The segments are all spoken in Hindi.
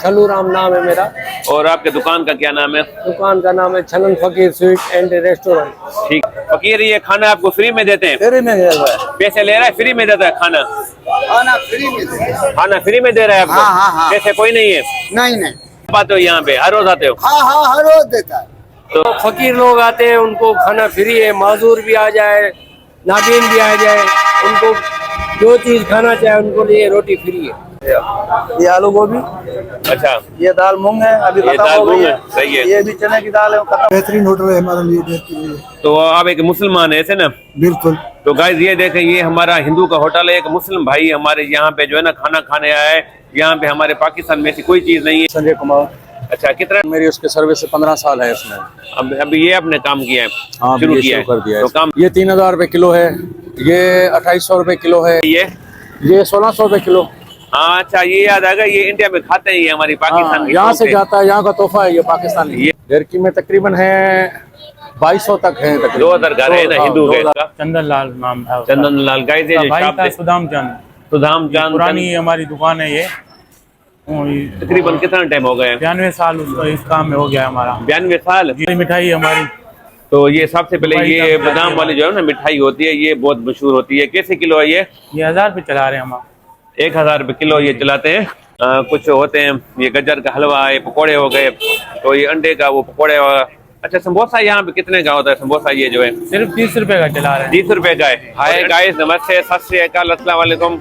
छल्लू राम नाम है मेरा। और आपके दुकान का क्या नाम है? दुकान का नाम है छलन फकीर स्वीट एंड रेस्टोरेंट। ठीक। फकीर ये खाना आपको फ्री में देते हैं? फ्री में दे रहा है। पैसे ले रहा है? फ्री में देता है खाना? खाना फ्री में दे रहा है। खाना फ्री में दे रहा है आपको? हाँ। पैसे कोई नहीं है? नहीं। आते हो यहाँ पे? हर रोज आते हो? हाँ हर रोज देता है। तो फकीर लोग आते हैं, उनको खाना फ्री है। माजूर भी आ जाए, नागिन भी आ जाए, उनको जो चीज खाना चाहे उनको लिए रोटी फ्री है। ये आलू गोभी, अच्छा, ये दाल मूंग है, अभी ये खत्म दाल हो गई मूंग है। है, सही है। ये भी चने की दाल है, वो खत्म। बेहतरीन होटल है हमारे लिए, बेहतरीन। तो आप एक मुसलमान है ऐसे ना? बिल्कुल। तो गाइस ये देखें, ये हमारा हिंदू का होटल है। एक मुस्लिम भाई हमारे यहाँ पे जो है ना खाना खाने आया है। यहाँ पे हमारे पाकिस्तान में ऐसी कोई चीज नहीं है। संजय कुमार। अच्छा, कितना? मेरी उसके सर्विस से 15 साल है इसमें। अभी ये आपने काम किया है? हाँ, शुरू किया कर दिया है तो काम। ये 3000 रुपए किलो है, ये 2800 रुपए किलो है, ये 1600 रुपए किलो। हाँ अच्छा, ये याद आ गया, ये इंडिया में खाते हैं, ये हमारी पाकिस्तान की यहाँ से शौक है। जाता है, यहाँ का तोहफा है ये पाकिस्तानी। ये डेरकी में तकरीबन है 2200 तक है। 2000 घर है ना हिंदू के? चंदन लाल नाम है। चंदन लाल गाइस, ये भाई शॉप का है सुदाम चंद। सुदाम चांद। पुरानी हमारी दुकान है ये। तकरीबन कितना टाइम हो गया? 92 साल इस काम में हो गया हमारा। 92 साल। ये मिठाई हमारी। तो ये सबसे पहले ये बादाम वाली जो है ना मिठाई होती है, ये बहुत मशहूर होती है। कैसे किलो है ये? 1000 रुपये चला रहे हैं हम। 1000 रुपये किलो ये चलाते हैं। कुछ होते हैं, ये गाजर का हलवा, ये पकोड़े हो गए, तो ये अंडे का वो पकोड़े। अच्छा, समोसा यहाँ पे कितने का होता है समोसा? ये जो है सिर्फ 30 रुपए का चला रहे हैं। 30 रुपए का है। हाय गाइस, नमस्ते, सत श्री अकाल, अस्सलाम वालेकुम,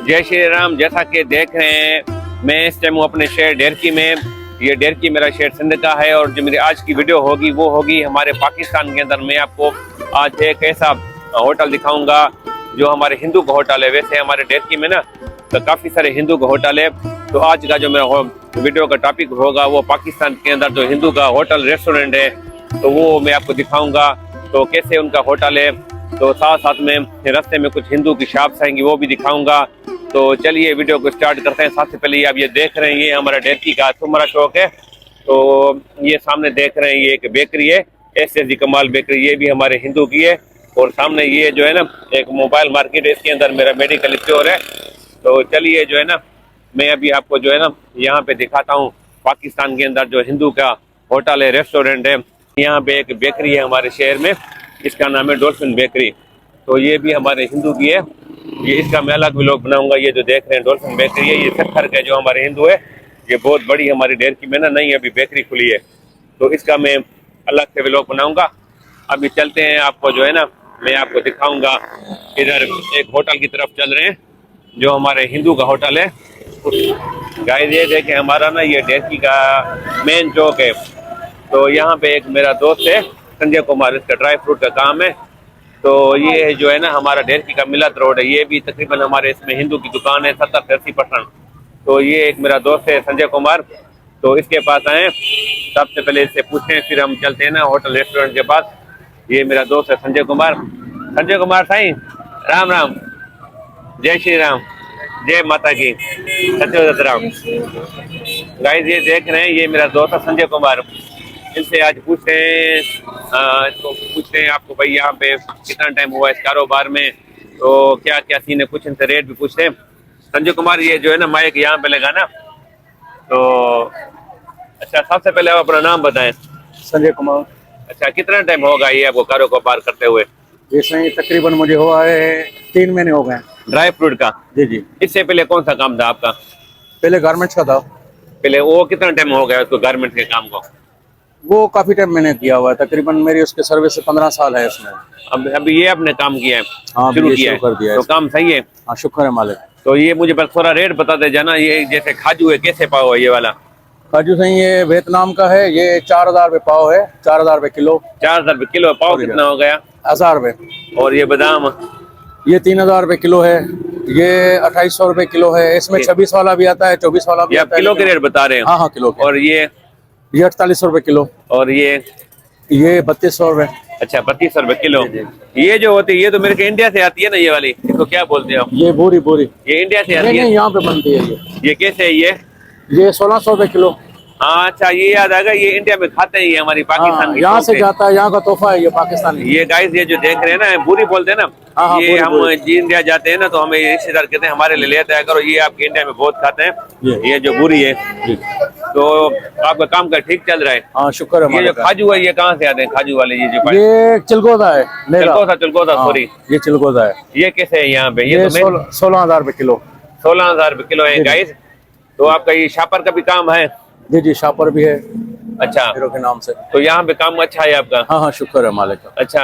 जय श्री राम। जैसा कि देख रहे हैं, मैं इस टाइम हूँ अपने शहर डेरकी में। ये डेरकी मेरा शहर सिंध का है। और जो मेरी आज की वीडियो होगी वो होगी हमारे पाकिस्तान के अंदर। मैं आपको आज एक ऐसा होटल दिखाऊंगा जो हमारे हिंदू का होटल है। वैसे हमारे डेरकी में ना तो काफ़ी सारे हिंदू का होटल है। तो आज का जो मेरा वीडियो का टॉपिक होगा वो पाकिस्तान के अंदर जो हिंदू का होटल रेस्टोरेंट है, तो वो मैं आपको दिखाऊंगा। तो कैसे उनका होटल है, तो साथ साथ में रास्ते में कुछ हिंदू की शॉप्स आएंगी वो भी दिखाऊंगा। तो चलिए वीडियो को स्टार्ट करते हैं। सबसे पहले ये आप ये देख रहे हैं, ये हमारा डेरकी का सुमरा चौक है। तो ये सामने देख रहे हैं, ये एक बेकरी है, एस कमाल बेकरी, ये भी हमारे हिंदू की है। और सामने ये जो है ना एक मोबाइल मार्केट है, इसके अंदर मेरा मेडिकल स्टोर है। तो चलिए जो है ना मैं अभी आपको जो है ना यहाँ पे दिखाता हूँ पाकिस्तान के अंदर जो हिंदू का होटल है, रेस्टोरेंट है। यहाँ पे एक बेकरी है हमारे शहर में, इसका नाम है डॉल्फिन बेकरी। तो ये भी हमारे हिंदू की है। ये इसका मैं अलग व्लॉग बनाऊंगा। ये जो देख रहे हैं डॉल्फिन बेकरी है, ये सत्तर के जो हमारे हिंदू है, ये बहुत बड़ी हमारी डेरकी में ना नई अभी बेकरी खुली है, तो इसका मैं अलग से व्लॉग बनाऊंगा। अभी चलते हैं, आपको जो है ना मैं आपको दिखाऊंगा। इधर एक होटल की तरफ चल रहे हैं जो हमारे हिंदू का होटल है। गाइस ये देखें, हमारा ना ये डेरकी का मेन चौक है। तो यहाँ पे एक मेरा दोस्त है संजय कुमार, इसका ड्राई फ्रूट का काम है। तो ये जो है ना हमारा डेरकी का मिलत रोड है, ये भी तकरीबन हमारे इसमें हिंदू की दुकान है 70-80%। तो ये एक मेरा दोस्त है संजय कुमार, तो इसके पास आए, सबसे पहले इससे पूछते हैं, फिर हम चलते हैं ना होटल रेस्टोरेंट के पास। ये मेरा दोस्त है संजय कुमार। संजय कुमार साईं, राम राम, जय श्री राम, जय माता की, सत्यवत राम। गाइस ये देख रहे हैं, ये मेरा दोस्त है संजय कुमार। इनसे आज पूछते हैं, इसको पूछते हैं आपको भाई यहाँ पे कितना टाइम हुआ इस कारोबार में, तो क्या क्या सीन है, कुछ इनसे रेट भी पूछते हैं। संजय कुमार, ये जो है ना माइक यहाँ पे लगाना। तो अच्छा, सबसे पहले आप अपना नाम बताएं। संजय कुमार। अच्छा, कितना टाइम होगा ये आपको कारोबार करते हुए? इसमें तकरीबन मुझे हुआ है 3 महीने हो गए। ड्राई फ्रूट का? जी। इससे पहले कौन सा काम था आपका? पहले गारमेंट्स का था। पहले वो कितना टाइम हो गया उसको गारमेंट के काम को? वो काफी टाइम मैंने किया हुआ है, तकरीबन मेरी उसके सर्विस से 15 साल है इसमें। अभी ये आपने काम किया है? हाँ, शुरू किया है, कर दिया है। तो काम सही है? हाँ, शुक्र है मालिक। तो ये मुझे बस थोड़ा रेट बताते जाना। ये जैसे खाजू है, कैसे पाव है ये वाला? काजू सही, ये वियतनाम का है, ये 4000 रुपये पाव है, 4000 रुपये किलो। 4000 रुपये किलो। पाव कितना हो गया? 1000 रुपये। और ये बादाम? ये 3000 रुपये किलो है, ये 2800 रुपये किलो है। इसमें 26 वाला भी आता है, 24 वाला भी आता है। किलो के रेट बता रहे हैं? हाँ किलो के। और ये 4800 रुपये किलो। और ये 3200 रुपये। अच्छा, 3200 रुपये किलो। ये जो होती है, ये तो मेरे के इंडिया से आती है ना ये वाली, इसको क्या बोलते हो? ये बोरी। ये इंडिया से आती है? नहीं, यहाँ पे बनती है। ये कैसे है ये? ये 1600 रुपये किलो। हाँ अच्छा, ये याद आ गया, ये इंडिया में खाते हैं, ये हमारी पाकिस्तान की यहाँ शौक से है। जाता है, यहाँ का तोहफा है ये पाकिस्तानी। ये गाइस ये जो देख रहे हैं ना, बुरी बोलते हैं ना, हाँ, हाँ, ये बुरी, हम बुरी। जी इंडिया जाते हैं ना तो हमें ये रिश्तेदार कहते हैं हमारे लिए लेते आया करो, ये आपके इंडिया में बहुत खाते हैं। ये जो बुरी है, जी। तो आपका काम का ठीक चल रहा है। हाँ शुक्र है। ये जो खाजू है ये कहाँ से आते हैं, खाजू वाले ये जो ये चिलगोदा है मेरा। चिलगोजा हाँ, सॉरी, ये चिलगोदा है। ये कैसे है यहाँ पे? ये तो 16,000 रुपए किलो। 16,000 रुपए किलो है गाइस। तो आपका ये शापर का भी काम है? जी जी, शापर भी है अच्छा, हीरो के नाम से। तो यहाँ पे काम अच्छा है आपका? हाँ हाँ शुक्र है मालिक का। अच्छा,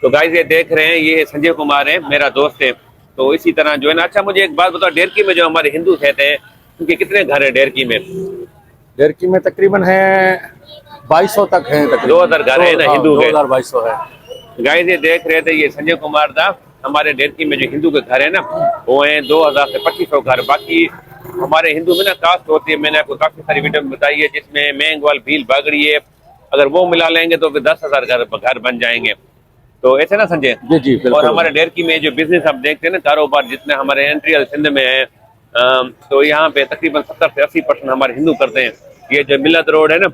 तो गाइस ये देख रहे हैं, ये संजय कुमार है, मेरा दोस्त है। तो इसी तरह जो है ना, अच्छा मुझे एक बात बताओ, डेरकी में जो हमारे हिंदू रहते हैं उनके कितने घर है डेरकी में? डेरकी में तकरीबन है 2200 तक है, 2000 घर है ना हिंदू के? 2200 है। गाइस ये देख रहे थे, ये संजय कुमार था, हमारे डेरकी में जो हिंदू के घर है ना वो है 2000 से 2500 घर। बाकी हमारे हिंदू में ना कास्ट होती है, मैंने आपको काफी सारी वीडियो में बताई है, जिसमें मेंगवाल, भील, बागड़ी है, अगर वो मिला लेंगे तो फिर 10,000 घर बन जाएंगे। तो ऐसे ना संजय? जी जी बिल्कुल। और हमारे डेरकी में जो बिजनेस आप देखते हैं ना, कारोबार जितने हमारे एंट्रियल सिंध में है, तो यहाँ पे तकरीबन 70 से 80% हमारे हिंदू करते हैं। ये जो मिलत रोड है ना,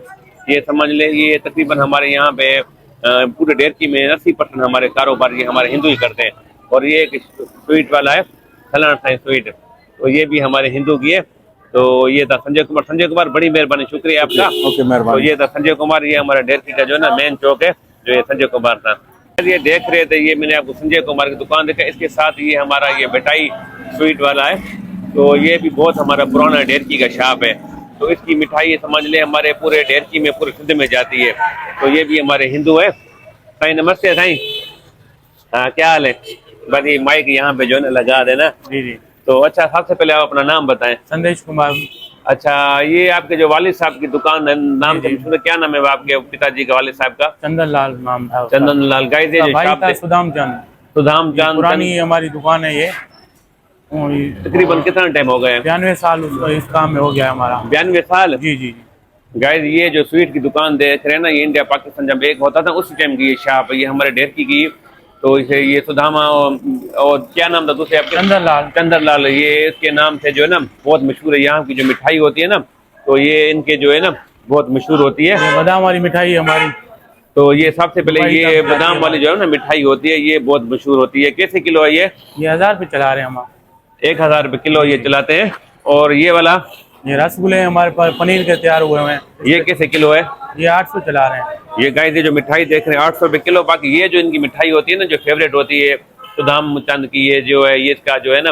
ये समझ ले, ये तकरीबन हमारे यहाँ पे पूरे डेरकी में 80% हमारे कारोबार ये हमारे हिंदू ही करते हैं। और ये एक स्वीट वाला है, सलाना साइंस स्वीट, तो ये भी हमारे हिंदू की है। तो ये था संजय कुमार। संजय कुमार बड़ी मेहरबानी, शुक्रिया आपका। ओके, तो मेहरबानी। ये था संजय कुमार, ये हमारा डेरकी का जो है ना मेन चौक है, जो ये संजय कुमार था। ये देख रहे थे, ये मैंने आपको संजय कुमार की दुकान देखा, इसके साथ ये हमारा ये मिठाई स्वीट वाला है, तो ये भी बहुत हमारा पुराना डेरकी का शॉप है। तो इसकी मिठाई समझ ले हमारे पूरे डेरकी में, पूरे सिंध में जाती है। तो ये भी हमारे हिंदू है। साईं नमस्ते साईं। हाँ क्या हाल है? बस ये माइक यहाँ पे जो है ना लगा देना। जी जी। तो अच्छा, सबसे पहले आप अपना नाम बताएं। संदेश कुमार। अच्छा, ये आपके जो वालिद साहब की दुकान है, नाम क्या नाम है आपके पिताजी के वालिद साहब का? चंदन लाल नाम था उसका। चंदन लाल। गाइस ये जो भाई शॉप था है सुदाम चंद। सुदाम चंद, पुरानी हमारी दुकान है ये। तकरीबन कितना टाइम हो गया? 92 साल इस काम में हो गया हमारा। 92 साल? जी जी। गाइस ये जो स्वीट की दुकान देख रहे हैं ना, ये इंडिया पाकिस्तान जब एक होता था उस टाइम की ये शॉप है, ये हमारे डेरकी की। तो इसे ये सुदामा और क्या नाम था दूसरे आपके? चंदन लाल। चंदन लाल, ये इसके नाम से जो है ना बहुत मशहूर है। यहाँ की जो मिठाई होती है ना, तो ये इनके जो है ना बहुत मशहूर होती है। ये बादाम वाली मिठाई है हमारी। तो ये सबसे पहले ये बादाम वाली जो है ना मिठाई होती है, ये बहुत मशहूर होती है। कैसे किलो है ये? 1000 रुपये चला रहे हैं हम। 1000 रुपये किलो ये चलाते हैं। और ये वाला? ये रसगुल्ले हमारे पास पनीर के तैयार हुए हैं। ये कैसे किलो है? ये 800 चला रहे हैं। ये गाइस ये जो मिठाई देख रहे हैं 800 रुपये किलो। बाकी ये जो इनकी मिठाई होती है ना, जो फेवरेट होती है सुदाम चंद की, ये जो है ये इसका जो है ना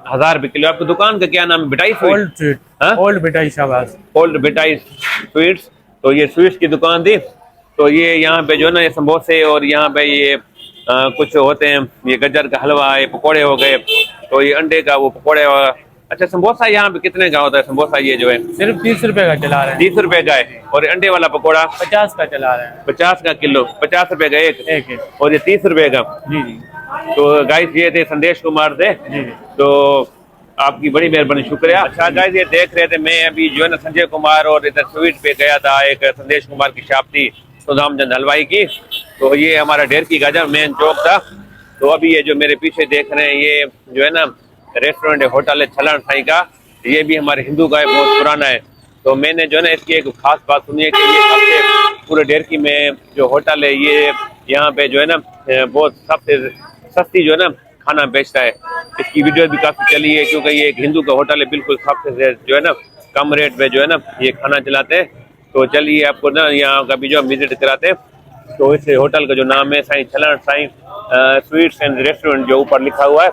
1000 रुपये किलो। आपकी दुकान का क्या नाम है? मिठाई ओल्ड स्वीट। ओल्ड मिठाई शाबाश। ओल्ड मिठाई स्वीट्स। तो ये स्वीट्स की दुकान थी। तो ये यहाँ पे जो है ना ये समोसे और यहाँ पे ये कुछ होते हैं, ये गजर का हलवा, ये पकोड़े हो गए, तो ये अंडे का वो पकोड़े। अच्छा, समोसा यहाँ पे कितने का होता है समोसा? ये जो है सिर्फ 30 रुपए का चला रहे हैं। 30 रुपए का है। और अंडे वाला पकोड़ा? 50 का चला रहे हैं। 50 का किलो, 50 रुपए का एक। और ये 30 रुपए का। जी जी। तो गाइस ये थे संदेश कुमार थे। जी जी। तो आपकी बड़ी मेहरबानी, शुक्रिया। अच्छा गाइस ये देख रहे थे, मैं अभी जो है ना संजय कुमार और इधर स्वीट पे गया था, एक संदेश कुमार की शॉप थी सुदाम चंद हलवाई की। तो ये हमारा डेरकी का जो मेन चौक था। तो अभी ये जो मेरे पीछे देख रहे हैं, ये जो है ना रेस्टोरेंट है, होटल है छलान साई का, ये भी हमारे हिंदू का है, बहुत पुराना है। तो मैंने जो है ना इसकी एक खास बात सुनी है कि ये सबसे पूरे डेरकी में जो होटल है, ये यहाँ पे जो है ना बहुत सबसे सस्ती जो है ना खाना बेचता है। इसकी वीडियो भी काफी चली है, क्योंकि ये एक हिंदू का होटल है, बिल्कुल सबसे जो है ना कम रेट पे जो है ना ये खाना चलाते हैं। तो चलिए आपको ना यहाँ का भी जो विजिट कराते हैं। तो इस होटल का जो नाम है Sai Chhalan Sai sweets and restaurant, जो ऊपर लिखा हुआ है।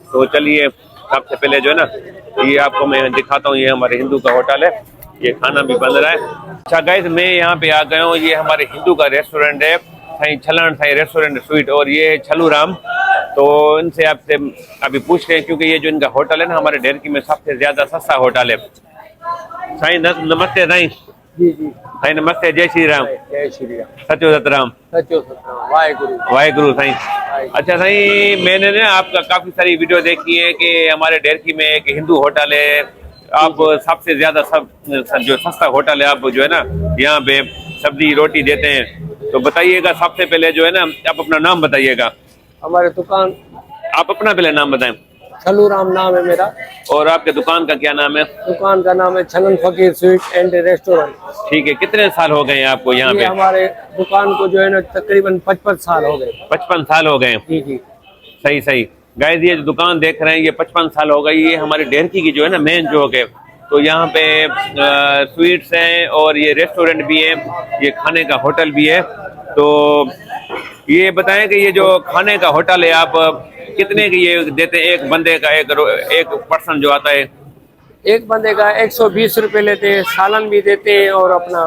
तो चलिए सबसे पहले जो है ना ये आपको मैं दिखाता हूँ, ये हमारे हिंदू का होटल है, ये खाना भी बन रहा है। अच्छा गाइस मैं यहाँ पे आ गया हूँ, ये हमारे हिंदू का रेस्टोरेंट है, साईं छलान साईं रेस्टोरेंट स्वीट, और ये छलू राम। तो इनसे आपसे अभी पूछते हैं, क्योंकि ये जो इनका होटल है ना हमारे डेरकी में सबसे ज्यादा सस्ता होटल है। साईं नमस्ते साईं। जी जी। साईं नमस्ते, जय श्री राम। जय श्री राम। सचो सतराम। सचो सतराम। वाहेगुरु। वाहेगुरु साईं। अच्छा साईं, मैंने ना आपका काफी सारी वीडियो देखी है कि हमारे डेरकी में एक हिंदू होटल है, आप सबसे ज्यादा जो सस्ता होटल है, आप जो है ना यहाँ पे सब्जी रोटी देते हैं। तो बताइएगा सबसे पहले जो है ना, आप अपना नाम बताइएगा। हमारे दुकान, आप अपना पहले नाम बताएं। छल्लू राम नाम है मेरा। और आपके दुकान का क्या नाम है? दुकान का नाम है छलन फकीर स्वीट एंड रेस्टोरेंट। ठीक है, कितने साल हो गए हैं आपको यहाँ ये पे? हमारे दुकान को जो है ना तकरीबन 55 साल हो गए। 55 साल हो गए। जी जी। सही सही। गाइस ये जो दुकान देख रहे हैं ये 55 साल हो गई। ये हमारी डेरकी की जो है ना मेन चौक है। तो यहाँ पे स्वीट्स हैं और ये रेस्टोरेंट भी है, ये खाने का होटल भी है। तो ये बताएं कि ये जो खाने का होटल है आप कितने की ये देते हैं एक बंदे का, एक पर्सन जो आता है? एक बंदे का 120 रुपए लेते हैं, सालन भी देते हैं और अपना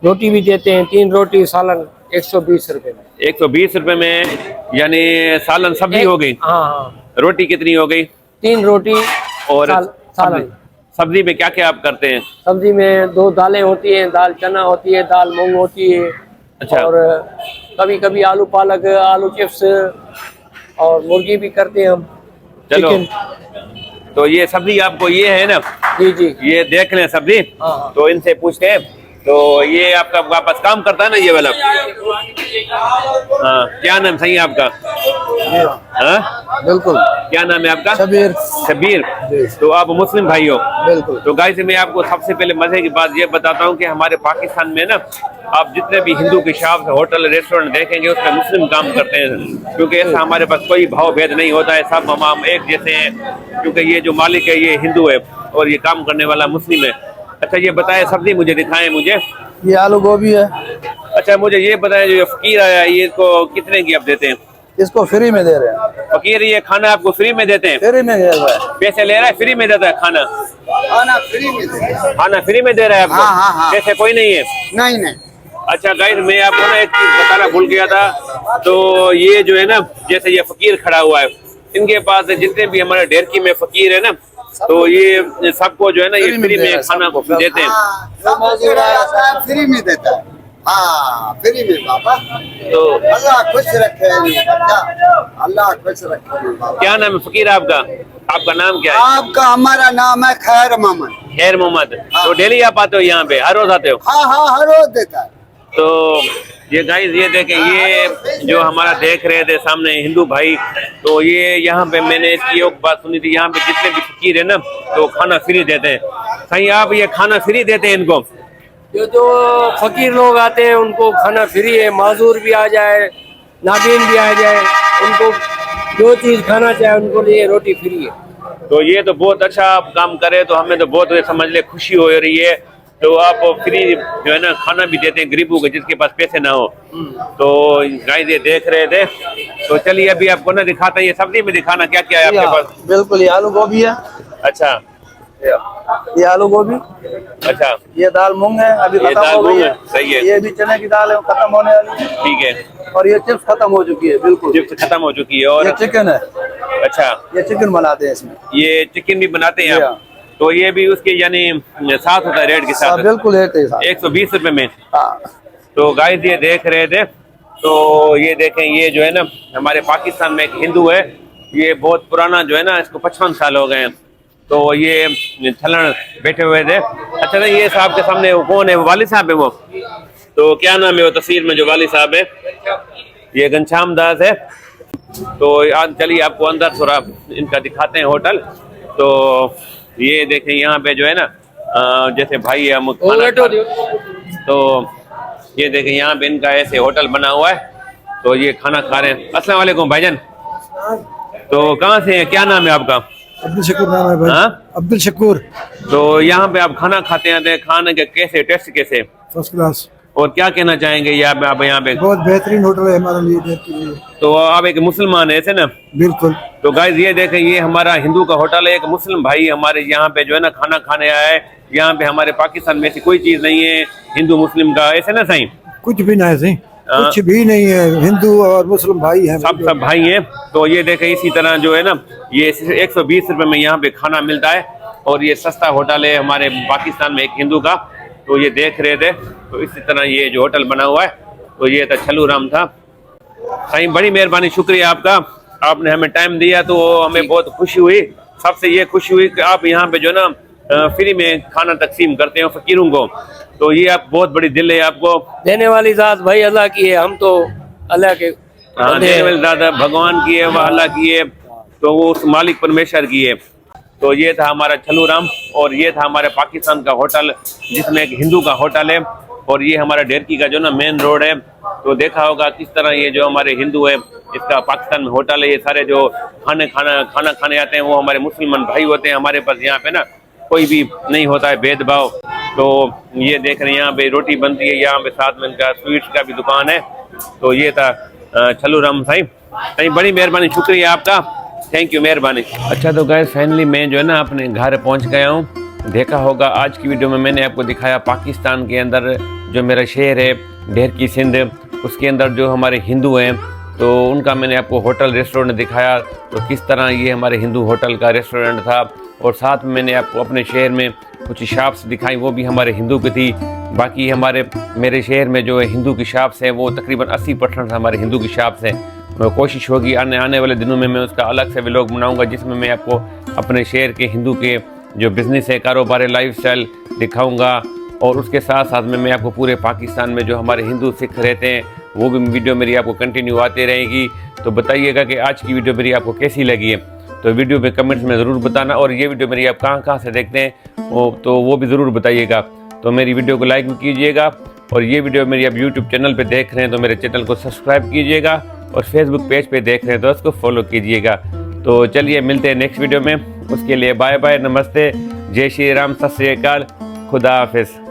रोटी भी देते हैं। 3 रोटी सालन 120 रुपए में। 120 रुपए में, यानी सालन सब्जी हो गई? हाँ हाँ। रोटी कितनी हो गई? 3 रोटी और सालन। सब्जी में क्या क्या आप करते हैं? सब्जी में 2 दालें होती हैं, दाल चना होती है, दाल मूंग होती है। अच्छा। और कभी कभी आलू पालक, आलू चिप्स और मुर्गी भी करते हैं हम। चलो। चिकन। तो ये सब्जी आपको ये है ना? जी जी। ये देख लें सब्जी। हाँ। तो इनसे पूछते हैं। तो ये आपका वापस काम करता है ना ये वाला? हाँ, क्या नाम सही है आपका? हाँ बिल्कुल। क्या नाम है आपका? शबीर। शबीर। तो आप मुस्लिम भाई हो? बिल्कुल। तो गाइस मैं आपको सबसे पहले मजे की बात ये बताता हूँ कि हमारे पाकिस्तान में ना आप जितने भी हिंदू की शॉप, होटल, रेस्टोरेंट देखेंगे उसमें मुस्लिम काम करते हैं, क्योंकि ऐसा हमारे पास कोई भाव भेद नहीं होता है, सब हम एक जैसे हैं, क्योंकि ये जो मालिक है ये हिंदू है और ये काम करने वाला मुस्लिम है। अच्छा ये बताएं, सब्जी मुझे दिखाएं मुझे। ये आलू गोभी है। अच्छा मुझे ये बताएं, जो ये फकीर आया है ये इसको कितने की आप देते हैं? इसको फ्री में दे रहे हैं। फकीर ये खाना आपको फ्री में देते हैं? फ्री में दे रहा है। पैसे ले रहा है? फ्री में देता है खाना? खाना फ्री में दे रहे हैं। खाना फ्री में दे रहा है आपको? हाँ, हाँ, हाँ। पैसे कोई नहीं है? नहीं नहीं। अच्छा गाइस मैं आपको ना एक चीज बताना भूल गया था। तो ये जो है ना, जैसे ये फकीर खड़ा हुआ है, इनके पास जितने भी हमारे डेरकी में फकीर है ना, तो ये सबको जो है ना ये फ्री में खाना देते हैं। हाँ, जो मौजूद आता है फ्री में देता है। हाँ फ्री में बाबा। तो अल्लाह खुश रखे बच्चा, अल्लाह खुश रखे बाबा। क्या नाम है फकीर आपका? आपका नाम क्या है? आपका? हमारा नाम है खैर मोहम्मद। खैर मोहम्मद। तो डेली आप आते हो यहाँ पे? हर रोज आते हो? हाँ हाँ हर रोज देता है। तो ये गाइस ये देखें, ये जो हमारा देख रहे थे सामने हिंदू भाई, तो ये यहाँ पे मैंने इसकी एक बात सुनी थी, यहाँ पे जितने भी फकीर है ना तो खाना फ्री देते हैं। सही आप ये खाना फ्री देते हैं इनको? जो फकीर लोग आते हैं उनको खाना फ्री है। माजूर भी आ जाए, नाबीन भी आ जाए, उनको जो चीज खाना चाहे उनको लिए रोटी फ्री है। तो ये तो बहुत अच्छा आप काम करे, तो हमें तो बहुत समझ ले खुशी हो रही है। तो आप फ्री जो है ना खाना भी देते हैं गरीबों को जिसके पास पैसे ना हो। तो गाइस ये देख रहे थे, तो चलिए अभी आपको ना दिखाते हैं, ये सब्जी में दिखाना क्या क्या है आपके पास। बिल्कुल। ये आलू गोभी है। अच्छा। ये आलू गोभी। अच्छा। ये दाल मूंग है, अभी ये खत्म दाल हो गई मूंग है। है, सही है। ये भी चने की दाल है, वो खत्म होने वाली है। ठीक है। और ये चिप्स खत्म हो चुकी है। बिल्कुल। चिप्स खत्म हो चुकी है। और ये चिकन है। अच्छा ये चिकन बनाते हैं इसमें। ये चिकन भी बनाते हैं आप? तो ये भी उसके यानी साथ होता है रेट के साथ? बिल्कुल 120 रुपए में। हाँ। तो गाइस ये देख रहे थे, तो ये देखें, ये जो है ना हमारे पाकिस्तान में एक हिंदू है, ये बहुत पुराना जो है ना, इसको 55 साल हो गए हैं। तो ये छलन बैठे हुए थे। अच्छा ना ये साहब के सामने वो कौन है? वो वाली साहब है वो? तो क्या नाम है वो तस्वीर में जो वाली साहब है? ये घनश्याम दास है। तो आज चलिए आपको अंदर थोड़ा इनका दिखाते हैं होटल। तो ये देखें यहाँ पे जो है ना जैसे भाई है हम खाना तो ये देखें यहाँ पे इनका ऐसे होटल बना हुआ है, तो ये खाना खा रहे हैं। अस्सलाम वालेकुम भाईजान। तो कहाँ से हैं? क्या नाम है आपका? अब्दुल शकूर नाम है भाई। हाँ? अब्दुल शकूर। तो यहाँ पे आप खाना खाते हैं, खाने के कैसे टेस्ट कैसे? First class. और क्या कहना चाहेंगे आप यहाँ पे? बहुत बेहतरीन होटल है हमारे लिए, देर के लिए। तो आप एक मुसलमान है ऐसे ना? बिल्कुल। तो गाइस ये देखें, ये हमारा हिंदू का होटल है, एक मुस्लिम भाई हमारे यहाँ पे जो है ना खाना खाने आया है। यहाँ पे हमारे पाकिस्तान में ऐसी कोई चीज नहीं है हिंदू मुस्लिम का, ऐसे ना सही? कुछ भी नहीं सही, कुछ भी नहीं है। हिंदू और मुस्लिम भाई हैं, सब भाई हैं। तो ये देखें इसी तरह जो है ना ये 120 रुपए में यहाँ पे खाना मिलता है, और ये सस्ता होटल है हमारे पाकिस्तान में एक हिंदू का। तो ये देख रहे थे, तो इसी तरह ये जो होटल बना हुआ है, तो ये था छल्लू राम था। सही बड़ी मेहरबानी, शुक्रिया आपका, आपने हमें टाइम दिया तो हमें बहुत खुशी हुई। सबसे ये खुशी हुई कि आप यहाँ पे जो ना फ्री में खाना तकसीम करते हो फकीरों को, तो ये आप बहुत बड़ी दिल है आपको। देने वाली जात भाई अल्लाह की है, हम तो अल्लाह के हाँ, देने वाली जात भगवान की है, वह अल्लाह की है। तो वो उस मालिक परमेश्वर की है। तो ये था हमारा छल्लू राम और ये था हमारे पाकिस्तान का होटल जिसमें एक हिंदू का होटल है और ये हमारा डेरकी का जो ना मेन रोड है। तो देखा होगा किस तरह ये जो हमारे हिंदू है इसका पाकिस्तान में होटल है, ये सारे जो खाना खाने आते हैं वो हमारे मुसलमान भाई होते हैं। हमारे पास यहाँ पे ना कोई भी नहीं होता है भेदभाव। तो ये देख रहे हैं यहाँ पे रोटी बनती है, यहाँ पे साथ में इनका स्वीट्स का भी दुकान है। तो ये था छल्लू राम साईं, बड़ी मेहरबानी, शुक्रिया आपका, थैंक यू, मेहरबानी। अच्छा तो गाइस फाइनली मैं जो है ना अपने घर पहुंच गया हूँ। देखा होगा आज की वीडियो में मैंने आपको दिखाया पाकिस्तान के अंदर जो मेरा शहर है डेरकी सिंध, उसके अंदर जो हमारे हिंदू हैं तो उनका मैंने आपको होटल रेस्टोरेंट दिखाया। तो किस तरह ये हमारे हिंदू होटल का रेस्टोरेंट था और साथ में मैंने आपको अपने शहर में कुछ शॉप्स दिखाई, वो भी हमारे हिंदू की थी। बाकी मेरे शहर में जो हिंदू की शॉप्स हैं वो तकरीबन 80% हमारे हिंदू की शॉप्स हैं। कोशिश होगी आने वाले दिनों में मैं उसका अलग से व्लॉग बनाऊंगा जिसमें मैं आपको अपने शहर के हिंदू के जो बिज़नेस है, कारोबार है, लाइफस्टाइल दिखाऊंगा। और उसके साथ साथ में मैं आपको पूरे पाकिस्तान में जो हमारे हिंदू सिख रहते हैं वो भी वीडियो मेरी आपको कंटिन्यू आती रहेगी। तो बताइएगा कि आज की वीडियो मेरी आपको कैसी लगी है, तो वीडियो में कमेंट्स में ज़रूर बताना। और ये वीडियो मेरी आप कहाँ से देखते हैं वो भी ज़रूर बताइएगा। तो मेरी वीडियो को लाइक भी कीजिएगा और ये वीडियो मेरी आप यूट्यूब चैनल पर देख रहे हैं तो मेरे चैनल को सब्सक्राइब कीजिएगा और फेसबुक पेज पे देख रहे हैं तो उसको फॉलो कीजिएगा। तो चलिए मिलते हैं नेक्स्ट वीडियो में, उसके लिए बाय बाय, नमस्ते, जय श्री राम, सत श्री अकाल, खुदा हाफिज़।